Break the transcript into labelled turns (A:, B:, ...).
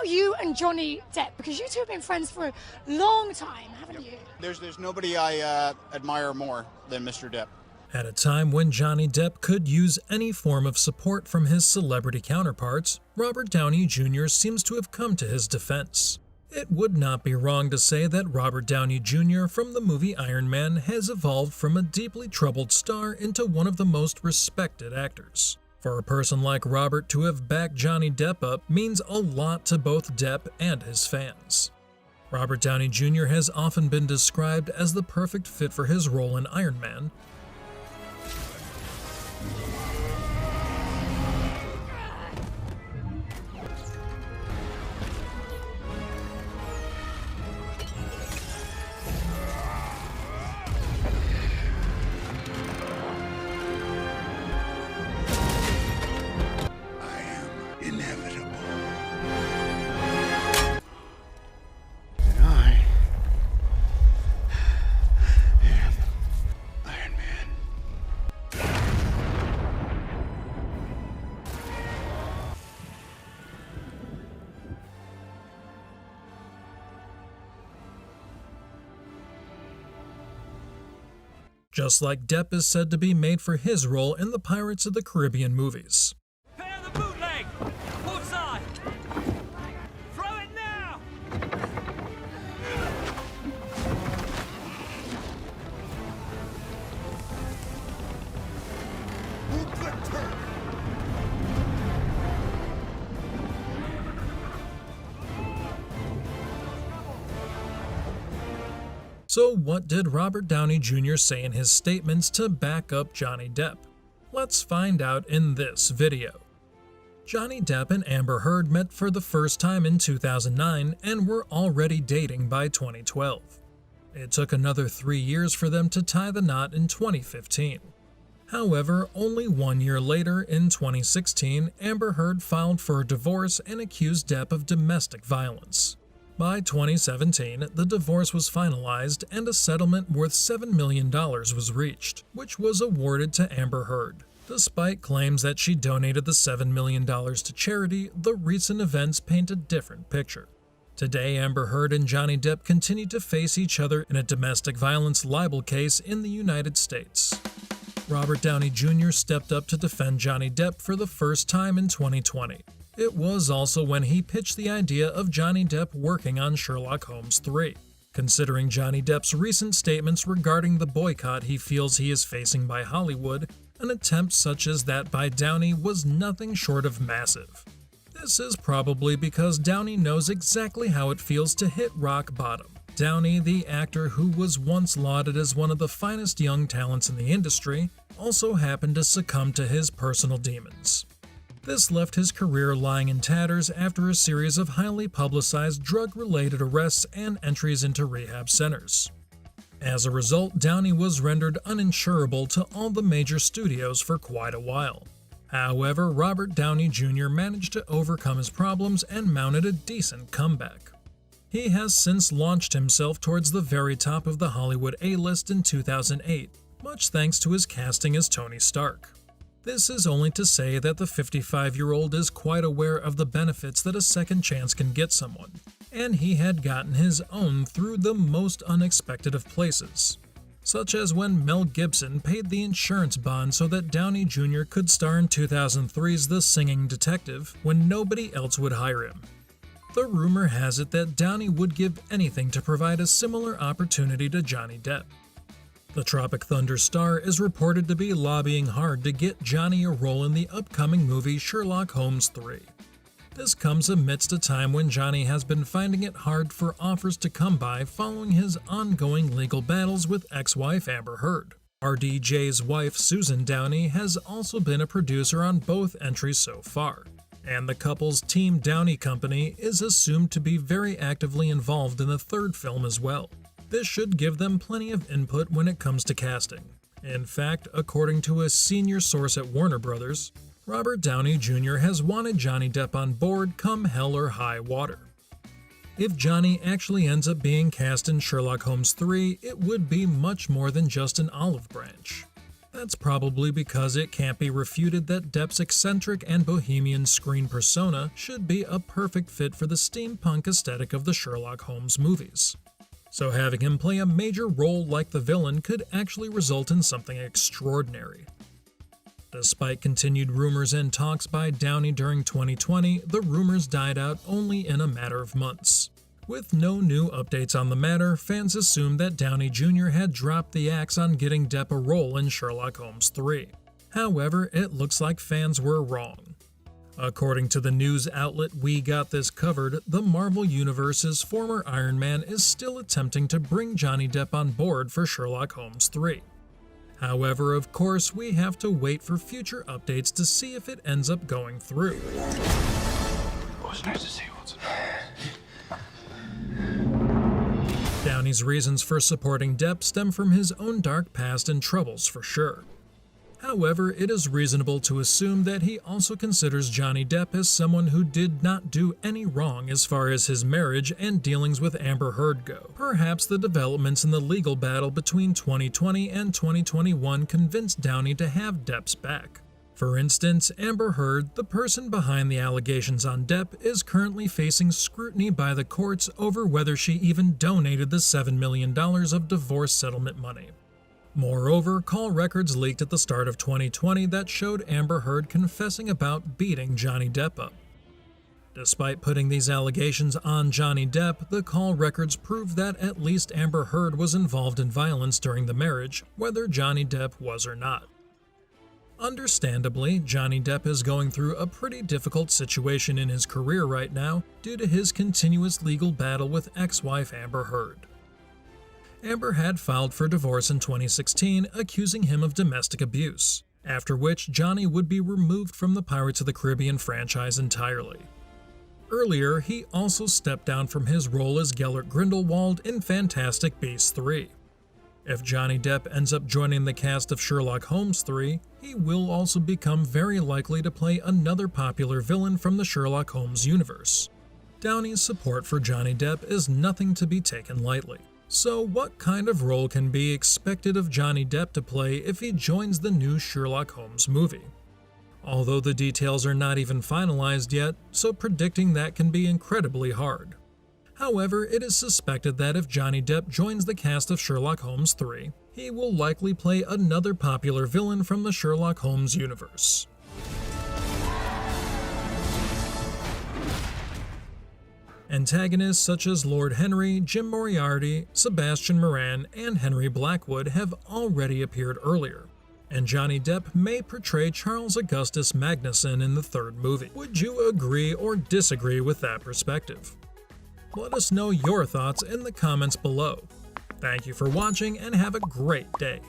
A: about you and Johnny Depp? Because you two have been friends for a long time, haven't you?
B: There's nobody I admire more than Mr. Depp.
C: At a time when Johnny Depp could use any form of support from his celebrity counterparts, Robert Downey Jr. seems to have come to his defense. It would not be wrong to say that Robert Downey Jr. from the movie Iron Man has evolved from a deeply troubled star into one of the most respected actors. For a person like Robert to have backed Johnny Depp up means a lot to both Depp and his fans. Robert Downey Jr. has often been described as the perfect fit for his role in Iron Man. Just like Depp is said to be made for his role in the Pirates of the Caribbean movies.
D: Pair the bootleg! Port side! Throw it now!
C: So what did Robert Downey Jr. say in his statements to back up Johnny Depp? Let's find out in this video. Johnny Depp and Amber Heard met for the first time in 2009 and were already dating by 2012. It took another 3 years for them to tie the knot in 2015. However, only 1 year later, in 2016, Amber Heard filed for a divorce and accused Depp of domestic violence. By 2017, the divorce was finalized and a settlement worth $7 million was reached, which was awarded to Amber Heard. Despite claims that she donated the $7 million to charity, the recent events paint a different picture. Today, Amber Heard and Johnny Depp continue to face each other in a domestic violence libel case in the United States. Robert Downey Jr. stepped up to defend Johnny Depp for the first time in 2020. It was also when he pitched the idea of Johnny Depp working on Sherlock Holmes 3. Considering Johnny Depp's recent statements regarding the boycott he feels he is facing by Hollywood, an attempt such as that by Downey was nothing short of massive. This is probably because Downey knows exactly how it feels to hit rock bottom. Downey, the actor who was once lauded as one of the finest young talents in the industry, also happened to succumb to his personal demons. This left his career lying in tatters after a series of highly publicized drug-related arrests and entries into rehab centers. As a result, Downey was rendered uninsurable to all the major studios for quite a while. However, Robert Downey Jr. managed to overcome his problems and mounted a decent comeback. He has since launched himself towards the very top of the Hollywood A-list in 2008, much thanks to his casting as Tony Stark. This is only to say that the 55-year-old is quite aware of the benefits that a second chance can get someone, and he had gotten his own through the most unexpected of places, such as when Mel Gibson paid the insurance bond so that Downey Jr. could star in 2003's The Singing Detective when nobody else would hire him. The rumor has it that Downey would give anything to provide a similar opportunity to Johnny Depp. The Tropic Thunder star is reported to be lobbying hard to get Johnny a role in the upcoming movie Sherlock Holmes 3. This comes amidst a time when Johnny has been finding it hard for offers to come by following his ongoing legal battles with ex-wife Amber Heard. RDJ's wife Susan Downey has also been a producer on both entries so far, and the couple's Team Downey company is assumed to be very actively involved in the third film as well. This should give them plenty of input when it comes to casting. In fact, according to a senior source at Warner Brothers, Robert Downey Jr. has wanted Johnny Depp on board come hell or high water. If Johnny actually ends up being cast in Sherlock Holmes 3, it would be much more than just an olive branch. That's probably because it can't be refuted that Depp's eccentric and bohemian screen persona should be a perfect fit for the steampunk aesthetic of the Sherlock Holmes movies. So having him play a major role like the villain could actually result in something extraordinary. Despite continued rumors and talks by Downey during 2020, the rumors died out only in a matter of months. With no new updates on the matter, fans assumed that Downey Jr. had dropped the axe on getting Depp a role in Sherlock Holmes 3. However, it looks like fans were wrong. According to the news outlet We Got This Covered, the Marvel Universe's former Iron Man is still attempting to bring Johnny Depp on board for Sherlock Holmes 3. However, of course, we have to wait for future updates to see if it ends up going through. Downey's reasons for supporting Depp stem from his own dark past and troubles for sure. However, it is reasonable to assume that he also considers Johnny Depp as someone who did not do any wrong as far as his marriage and dealings with Amber Heard go. Perhaps the developments in the legal battle between 2020 and 2021 convinced Downey to have Depp's back. For instance, Amber Heard, the person behind the allegations on Depp, is currently facing scrutiny by the courts over whether she even donated the $7 million of divorce settlement money. Moreover, call records leaked at the start of 2020 that showed Amber Heard confessing about beating Johnny Depp up. Despite putting these allegations on Johnny Depp, the call records prove that at least Amber Heard was involved in violence during the marriage, whether Johnny Depp was or not. Understandably, Johnny Depp is going through a pretty difficult situation in his career right now due to his continuous legal battle with ex-wife Amber Heard. Amber had filed for divorce in 2016, accusing him of domestic abuse, after which Johnny would be removed from the Pirates of the Caribbean franchise entirely. Earlier, he also stepped down from his role as Gellert Grindelwald in Fantastic Beasts 3. If Johnny Depp ends up joining the cast of Sherlock Holmes 3, he will also become very likely to play another popular villain from the Sherlock Holmes universe. Downey's support for Johnny Depp is nothing to be taken lightly. So what kind of role can be expected of Johnny Depp to play if he joins the new Sherlock Holmes movie? Although the details are not even finalized yet, so predicting that can be incredibly hard. However, it is suspected that if Johnny Depp joins the cast of Sherlock Holmes 3, he will likely play another popular villain from the Sherlock Holmes universe. Antagonists such as Lord Henry, Jim Moriarty, Sebastian Moran, and Henry Blackwood have already appeared earlier, and Johnny Depp may portray Charles Augustus Magnuson in the third movie. Would you agree or disagree with that perspective? Let us know your thoughts in the comments below. Thank you for watching and have a great day.